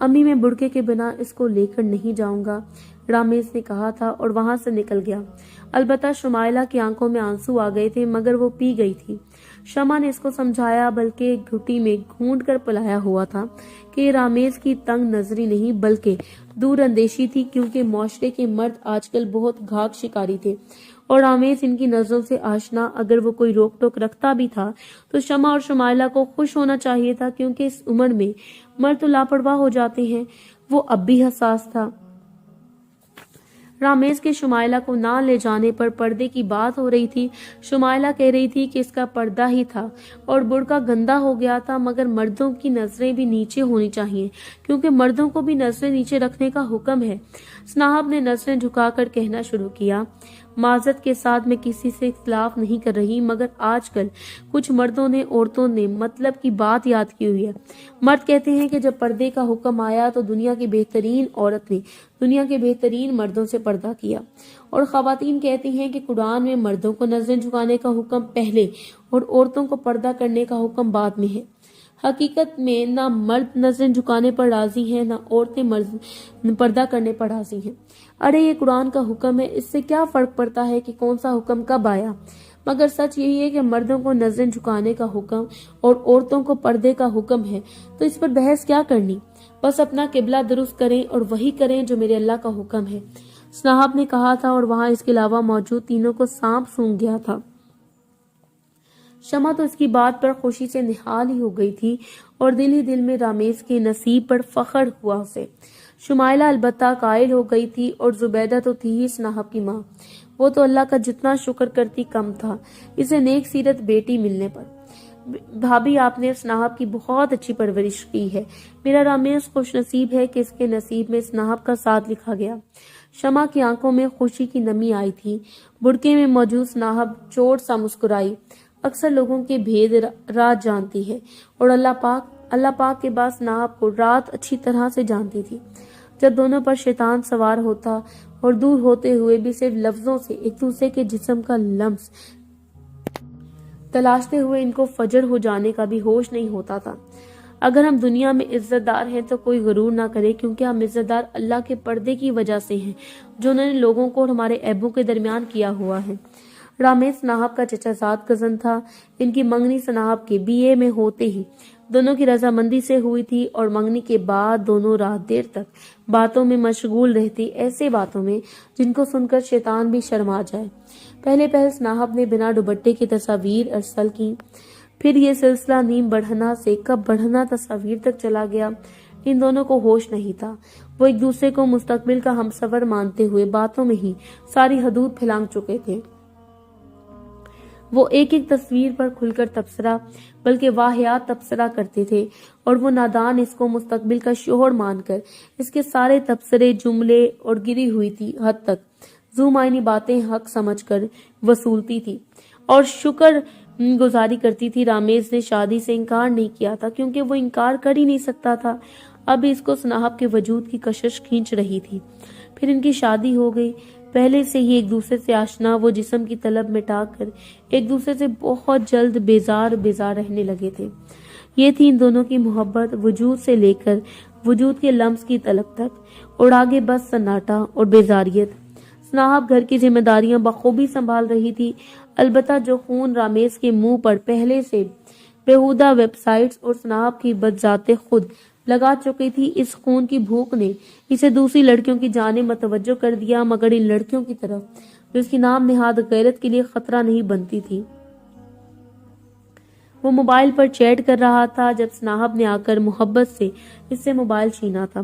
امی میں بڑکے کے بنا اس کو لے کر نہیں جاؤں گا، رامیز نے کہا تھا اور وہاں سے نکل گیا۔ البتہ شمائلہ کی آنکھوں میں آنسو آ گئے تھے مگر وہ پی گئی تھی۔ شمع نے اس کو سمجھایا بلکہ گھٹی میں گھونٹ کر پلایا ہوا تھا کہ یہ رامیز کی تنگ نظری نہیں بلکہ دور اندیشی تھی، کیونکہ معاشرے کے مرد آج کل بہت گھاگ شکاری تھے اور رامیز ان کی نظروں سے آشنا۔ اگر وہ کوئی روک ٹوک رکھتا بھی تھا تو شمع اور شمائلہ کو خوش ہونا چاہیے تھا، کیونکہ اس عمر میں مرد تو لاپرواہ ہو جاتے ہیں۔ وہ اب بھی حساس تھا۔ رامیز کے شمائلہ کو نہ لے جانے پر پردے کی بات ہو رہی تھی۔ شمائلہ کہہ رہی تھی کہ اس کا پردہ ہی تھا اور برقع گندا ہو گیا تھا، مگر مردوں کی نظریں بھی نیچے ہونی چاہیے، کیونکہ مردوں کو بھی نظریں نیچے رکھنے کا حکم ہے۔ صاحب نے نظریں جھکا کر کہنا شروع کیا، معذرت کے ساتھ میں کسی سے اختلاف نہیں کر رہی، مگر آج کل کچھ مردوں نے عورتوں نے مطلب کی بات یاد کی ہوئی ہے۔ مرد کہتے ہیں کہ جب پردے کا حکم آیا تو دنیا کی بہترین عورت نے دنیا کے بہترین مردوں سے پردہ کیا، اور خواتین کہتی ہیں کہ قرآن میں مردوں کو نظریں جھکانے کا حکم پہلے اور عورتوں کو پردہ کرنے کا حکم بعد میں ہے۔ حقیقت میں نہ مرد نظریں جھکانے پر راضی ہیں نہ عورتیں پردہ کرنے پر راضی ہیں۔ ارے یہ قرآن کا حکم ہے، اس سے کیا فرق پڑتا ہے کہ کون سا حکم کب آیا؟ مگر سچ یہی ہے کہ مردوں کو نظریں جھکانے کا حکم اور عورتوں کو پردے کا حکم ہے، تو اس پر بحث کیا کرنی؟ بس اپنا قبلہ درست کریں اور وہی کریں جو میرے اللہ کا حکم ہے، صاحب نے کہا تھا، اور وہاں اس کے علاوہ موجود تینوں کو سانپ سونگھ گیا تھا۔ شمع تو اس کی بات پر خوشی سے نہال ہی ہو گئی تھی اور دل ہی دل میں رامیز کے نصیب پر فخر ہوا اسے۔ شمائلہ البتہ قائل ہو گئی تھی، اور زبیدہ تو تھی ہی صاحب کی ماں، وہ تو اللہ کا جتنا شکر کرتی کم تھا اسے نیک سیرت بیٹی ملنے پر۔ بھابی آپ نے صاحب کی بہت اچھی پرورش کی ہے، میرا رامیز خوش نصیب ہے کہ اس کے نصیب میں صاحب کا ساتھ لکھا گیا۔ شمع کی آنکھوں میں خوشی کی نمی آئی تھی۔ بڑکے میں موجود صاحب چوٹ سا مسکرائی۔ اکثر لوگوں کے بھید رات جانتی ہے، اور اللہ پاک کے بعد صاحب کو رات اچھی طرح سے جانتی تھی۔ جب دونوں پر شیطان سوار ہوتا اور دور ہوتے ہوئے بھی صرف لفظوں سے ایک دوسرے کے جسم کا لمس تلاشتے ہوئے ان کو فجر ہو جانے کا بھی ہوش نہیں ہوتا تھا۔ اگر ہم دنیا میں عزت دار ہیں تو کوئی غرور نہ کرے، کیونکہ ہم عزت دار اللہ کے پردے کی وجہ سے ہیں جو انہوں نے لوگوں کو اور ہمارے عیبوں کے درمیان کیا ہوا ہے۔ رامیز صاحب کا چچا زاد کزن تھا۔ ان کی منگنی صاحب کے BA میں ہوتے ہی دونوں کی رضامندی سے ہوئی تھی، اور منگنی کے بعد دونوں رات دیر تک باتوں میں مشغول رہتی، ایسے باتوں میں جن کو سن کر شیطان بھی شرما جائے۔ پہلے صاحب نے بنا دوپٹے کی تصاویر ارسل کی، پھر یہ سلسلہ نیم بڑھنا سے کب بڑھنا تصاویر تک چلا گیا۔ ان دونوں کو ہوش نہیں تھا، وہ ایک دوسرے کو مستقبل کا ہمسفر مانتے ہوئے باتوں میں ہی ساری حدود پھلانگ چکے تھے۔ وہ ایک ایک تصویر پر کھل کر تبصرہ بلکہ واہیات تبصرہ کرتے تھے، اور وہ نادان اس کو مستقبل کا شوہر مان کر اس کے سارے تبصرے جملے اور گری ہوئی تھی حد تک ذو معنی باتیں حق سمجھ کر وصولتی تھی اور شکر گزاری کرتی تھی۔ رامیز نے شادی سے انکار نہیں کیا تھا، کیونکہ وہ انکار کر ہی نہیں سکتا تھا۔ اب اس کو صاحب کے وجود کی کشش کھینچ رہی تھی۔ پھر ان کی شادی ہو گئی۔ پہلے سے ہی ایک دوسرے سے آشنا وہ جسم کی طلب مٹا کر ایک دوسرے سے بہت جلد بیزار رہنے لگے تھے۔ یہ تھی ان دونوں کی محبت، وجود سے لے کر وجود کے لمس کی طلب تک، اور آگے بس سناٹا اور بیزاریت۔ صاحب گھر کی ذمہ داریاں بخوبی سنبھال رہی تھی، البتہ جو خون رامیز کے منہ پر پہلے سے بیہودہ ویب سائٹس اور صاحب کی بدذات خود لگا چکی تھی، اس خون کی بھوک نے اسے دوسری لڑکیوں کی جانب متوجہ کر دیا، مگر ان لڑکیوں کی طرف جو اس کی نام نہاد غیرت کے لیے خطرہ نہیں بنتی تھی۔ وہ موبائل پر چیٹ کر رہا تھا جب صاحب نے آ کر محبت سے اس سے موبائل چھینا تھا،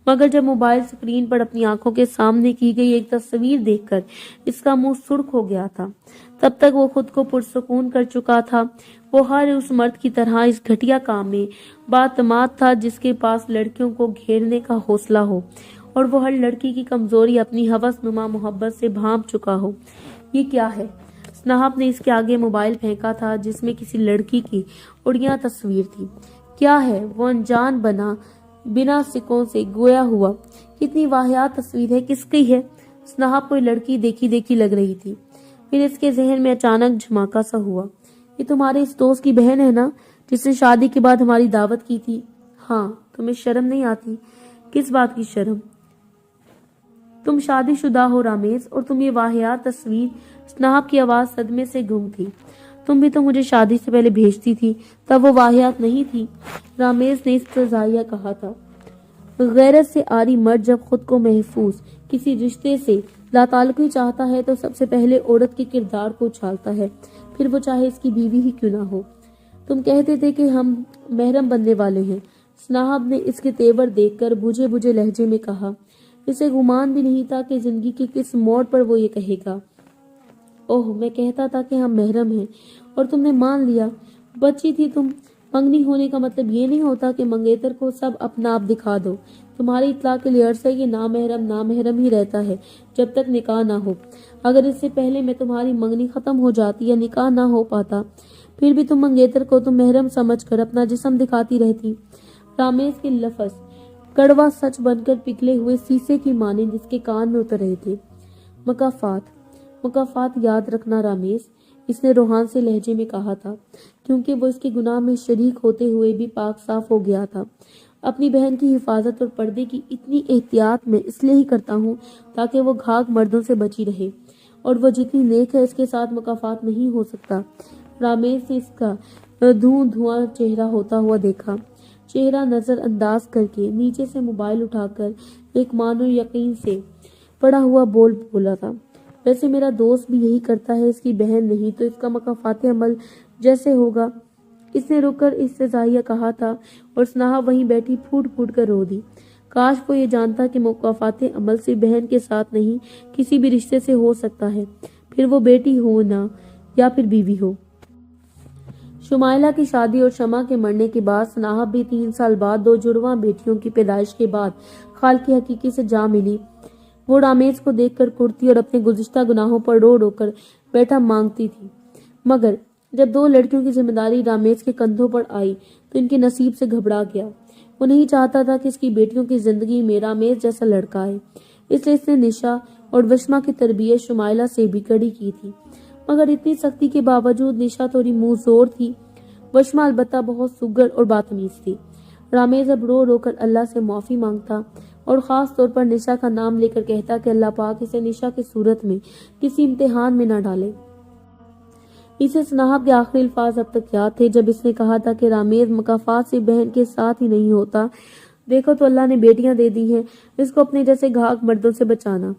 مگر جب موبائل سکرین پر اپنی آنکھوں کے سامنے کی گئی ایک تصویر دیکھ کر اس کا منہ سرخ ہو گیا تھا۔ تب تک وہ خود کو پرسکون کر چکا تھا۔ وہ ہر اس مرد کی طرح اس گھٹیا کام میں باعتماد تھا جس کے پاس لڑکیوں کو گھیرنے کا حوصلہ ہو، اور وہ ہر لڑکی کی کمزوری اپنی ہوس نما محبت سے بھانپ چکا ہو۔ یہ کیا ہے؟ صاحب نے اس کے آگے موبائل پھینکا تھا جس میں کسی لڑکی کی اڑیاں تصویر تھی۔ کیا ہے وہ؟ انجان بنا سکوں سے گویا ہوا۔ کتنی واہیات تصویر ہے، کس کی ہے؟ صاحب کوئی لڑکی دیکھی دیکھی لگ رہی تھی۔ پھر اس کے ذہن میں اچانک جھماکا سا ہوا، یہ تمہارے اس دوست کی بہن ہے نا جس نے شادی کے بعد ہماری دعوت کی تھی؟ ہاں، تمہیں شرم نہیں آتی؟ کس بات کی شرم؟ تم شادی شدہ ہو رامیز، اور تم یہ واہیات تصویر۔ سناہب کی آواز صدمے سے گم تھی۔ تم بھی تو مجھے شادی سے پہلے بھیجتی تھی، تب وہ واہیات نہیں تھی، رامیز نے استہزائیہ کہا تھا۔ غیرت سے عاری مرد جب خود کو محفوظ کسی رشتے سے لاتعلقی چاہتا ہے تو سب سے پہلے عورت کے کردار کو اچھالتا ہے، پھر وہ چاہے اس کی بیوی ہی کیوں نہ ہو۔ تم کہتے تھے کہ ہم محرم بننے والے ہیں، سناہب نے اس کے تیور دیکھ کر بجھے بجھے لہجے میں کہا۔ اسے گمان بھی نہیں تھا کہ زندگی کے کس موڑ پر وہ یہ کہے گا۔ اوہ، میں کہتا تھا کہ ہم محرم ہیں اور تم نے مان لیا۔ بچی تھی تم۔ منگنی ہونے کا مطلب یہ نہیں ہوتا کہ منگیتر کو سب اپنا آپ دکھا دو۔ تمہاری اطلاع کے لیے عرض ہے کہ نامحرم ہی رہتا ہے جب تک نکاح نہ ہو۔ اگر اس سے پہلے میں تمہاری منگنی ختم ہو جاتی یا نکاح نہ ہو پاتا، پھر بھی تم منگیتر کو تم محرم سمجھ کر اپنا جسم دکھاتی رہتی۔ رامیز کے لفظ کڑوا سچ بن کر پگھلے ہوئے سیسے کی مانند اس کے کان میں اتر رہے تھے۔ مکافات یاد رکھنا رامیز، اس نے روحان سے لہجے میں کہا تھا، کیونکہ وہ اس کے گناہ میں شریک ہوتے ہوئے بھی پاک صاف ہو گیا تھا۔ اپنی بہن کی حفاظت اور پردے کی اتنی احتیاط میں اس لیے ہی کرتا ہوں تاکہ وہ گھاگ مردوں سے بچی رہے، اور وہ جتنی نیک ہے اس کے ساتھ مکافات نہیں ہو سکتا۔ رامیز نے اس کا دھواں چہرہ ہوتا ہوا دیکھا۔ چہرہ نظر انداز کر کے نیچے سے موبائل اٹھا کر ایک مانو یقین سے پڑا ہوا بولا تھا، ویسے میرا دوست بھی یہی کرتا ہے، اس کی بہن نہیں تو اس کا مکافات عمل جیسے ہوگا۔ اس نے رک کر استہزائیہ کہا تھا اور سناہب وہیں بیٹھی پھوٹ پھوٹ کر رو دی۔ کاش وہ یہ جانتا کہ مکافات عمل سے بہن کے ساتھ نہیں کسی بھی رشتے سے ہو سکتا ہے، پھر وہ بیٹی ہو نہ یا پھر بیوی ہو۔ شمائلہ کی شادی اور شمع کے مرنے کے بعد سناہب بھی 3 سال بعد 2 جڑواں بیٹیوں کی پیدائش کے بعد خالق حقیقی سے جا ملی۔ وہ رامیز کو دیکھ کر کرتی اور اپنے گزشتہ گناہوں پر رو رو کر بیٹھا مانگتی تھی، مگر جب 2 لڑکیوں کی ذمہ داری رامیز کے کندھوں پر آئی تو ان کے نصیب سے گھبرا گیا۔ وہ نہیں چاہتا تھا کہ اس کی بیٹیوں کی زندگی میں رامیز جیسا لڑکا آئے، اس لیے اس نے نشا اور وشما کی تربیت شمائلہ سے بھی کڑی کی تھی، مگر اتنی سختی کے باوجود نشا تھوڑی منہ زور تھی، وشما البتہ بہت سگر اور بدتمیز تھی۔ رامیز اب رو رو کر اللہ سے معافی مانگتا اور خاص طور پر نشا کا نام لے کر کہتا کہ اللہ پاک اسے نشا کی صورت میں کسی امتحان میں نہ ڈالے۔ اسے سناہب کے آخری الفاظ اب تک یاد تھے جب اس نے کہا تھا کہ رامیز مکافات سے بہن کے ساتھ ہی نہیں ہوتا۔ دیکھو تو اللہ نے بیٹیاں دے دی ہیں، اس کو اپنے جیسے گھاگ مردوں سے بچانا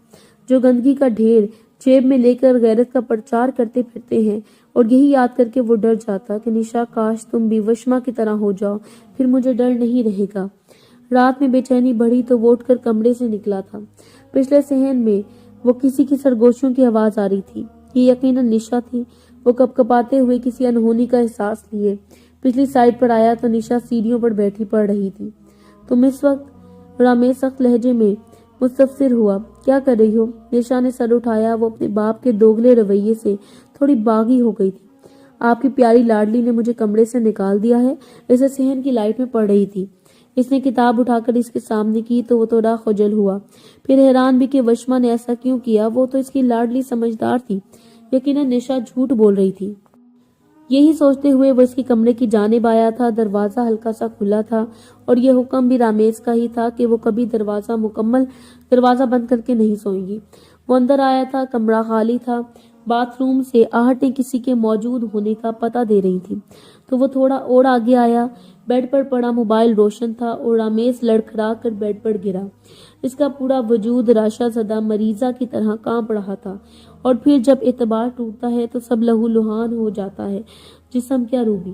جو گندگی کا ڈھیر جیب میں لے کر غیرت کا پرچار کرتے پھرتے ہیں۔ اور یہی یاد کر کے وہ ڈر جاتا کہ نشا کاش تم بھی وشما کی طرح ہو جاؤ، پھر مجھے ڈر نہیں رہے گا۔ رات میں بے چینی بڑھی تو وہ اٹھ کر کمرے سے نکلا تھا۔ پچھلے صحن میں وہ کسی کی سرگوشیوں کی آواز آ رہی تھی، یہ یقیناً نشا تھی۔ وہ کپ کپاتے ہوئے کسی انہونی کا احساس لیے پچھلی سائڈ پر آیا تو نشا سیڑھیوں پر بیٹھی پڑ رہی تھی۔ تم اس وقت؟ رامیز سخت لہجے میں مستفسر ہوا۔ کیا کر رہی ہو؟ نشا نے سر اٹھایا۔ وہ اپنے باپ کے دوگلے رویے سے تھوڑی باغی ہو گئی تھی۔ آپ کی پیاری لاڈلی نے مجھے کمرے سے نکال دیا ہے، اسے صحن کی لائٹ میں پڑھ رہی تھی۔ اس نے کتاب اٹھا کر اس کے سامنے کی تو وہ تھوڑا خجل ہوا، پھر حیران بھی کہ وشما نے ایسا کیوں کیا۔ وہ تو اس کی لاڈلی سمجھدار تھی، یقیناً نشا جھوٹ بول رہی تھی۔ یہی سوچتے ہوئے وہ اس کے کمرے کی جانب آیا تھا۔ دروازہ ہلکا سا کھلا تھا اور یہ حکم بھی رامیز کا ہی تھا کہ وہ کبھی دروازہ بند کر کے نہیں سوئیں گی۔ وہ اندر آیا تھا، کمرہ خالی تھا، باتھ روم سے آہٹیں کسی کے موجود ہونے کا پتہ دے رہی تھی۔ تو وہ تھوڑا اور آگے آیا، بیڈ پر پڑا موبائل روشن تھا اور رامیز لڑکھڑا کر بیڈ پر گرا۔ اس کا پورا وجود راشا زدہ مریضہ کی طرح کانپ رہا تھا، اور پھر جب اعتبار ٹوٹتا ہے تو سب لہو لہان ہو جاتا ہے، جسم کیا روح بھی۔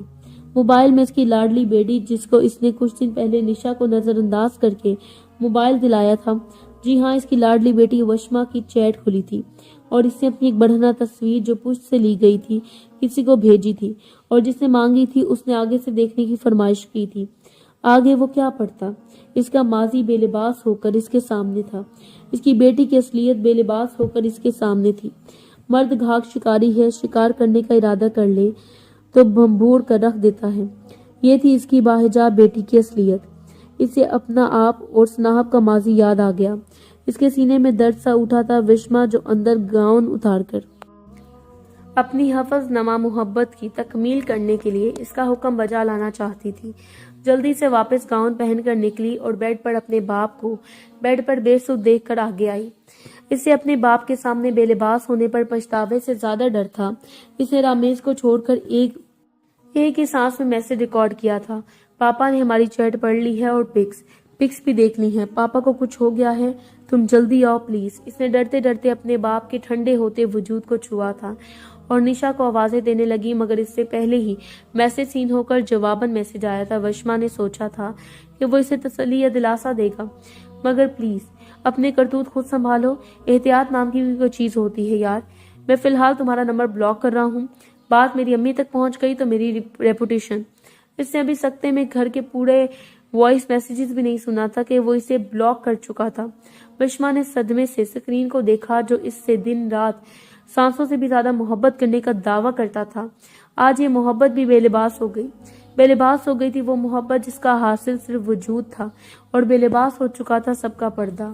موبائل میں اس کی لاڈلی بیٹی، جس کو اس نے کچھ دن پہلے نشا کو نظر انداز کر کے موبائل دلایا تھا، جی ہاں، اس کی لاڈلی بیٹی وشما کی چیٹ کھلی تھی اور اس نے اپنی ایک بڑھنا تصویر جو پشت سے لی گئی تھی کسی کو بھیجی تھی، اور جس نے مانگی تھی اس نے آگے سے دیکھنے کی فرمائش کی تھی۔ آگے وہ کیا پڑھتا؟ اس کا ماضی بے لباس ہو کر اس کے سامنے تھا، اس کی بیٹی کی اصلیت بے لباس ہو کر اس کے سامنے تھی۔ مرد گھاگ شکاری ہے، شکار کرنے کا ارادہ کر لے تو بھنبور کر رکھ دیتا ہے۔ یہ تھی اس کی باحجاب بیٹی کی اصلیت۔ اسے اپنا آپ اور سناہب کا ماضی یاد آ گیا۔ اس کے سینے میں درد سا اٹھا تھا۔ وشما جو اندر گاؤن اتار کر اپنی حفظ نما محبت کی تکمیل کرنے کے لیے اس کا حکم بجا لانا چاہتی تھی، جلدی سے واپس گاؤن پہن کر نکلی اور بیڈ پر اپنے باپ کو بیڈ پر بے سود دیکھ کر آگے آئی۔ اسے اپنے باپ کے سامنے بے لباس ہونے پر پچھتاوے سے زیادہ ڈر تھا۔ اس نے رامیز کو چھوڑ کر ایک ہی سانس میں میسج ریکارڈ کیا تھا: پاپا نے ہماری چیٹ پڑھ لی ہے اور پکس بھی دیکھ لی ہیں۔ پاپا کو کچھ ہو گیا ہے، تم جلدی آؤ پلیز۔ اس نے ڈرتے ڈرتے اپنے باپ کے ٹھنڈے ہوتے وجود کو چھوا تھا اور نشا کو آوازیں دینے لگی، مگر اس سے پہلے ہی میسج سین ہو کر جواباً میسج آیا تھا۔ وشما نے سوچا تھا کہ وہ اسے تسلی یا دلاسا دے گا، مگر پلیز اپنے کرتوت خود سنبھالو۔ احتیاط نام کی بھی کوئی چیز ہوتی ہے یار۔ میں فی الحال تمہارا نمبر بلاک کر رہا ہوں، بات میری امی تک پہنچ گئی تو میری ریپوٹیشن۔ اس نے ابھی سکتے میں گھر کے پورے وائس میسیجز بھی نہیں سنا تھا کہ وہ اسے بلاک کر چکا تھا۔ وشما نے صدمے سے اسکرین کو دیکھا جو اس سے دن رات سانسوں سے بھی زیادہ محبت کرنے کا دعویٰ کرتا تھا۔ آج یہ محبت بھی بے لباس ہو گئی۔ بے لباس ہو گئی تھی وہ محبت جس کا حاصل صرف وجود تھا، اور بے لباس ہو چکا تھا سب کا پردہ۔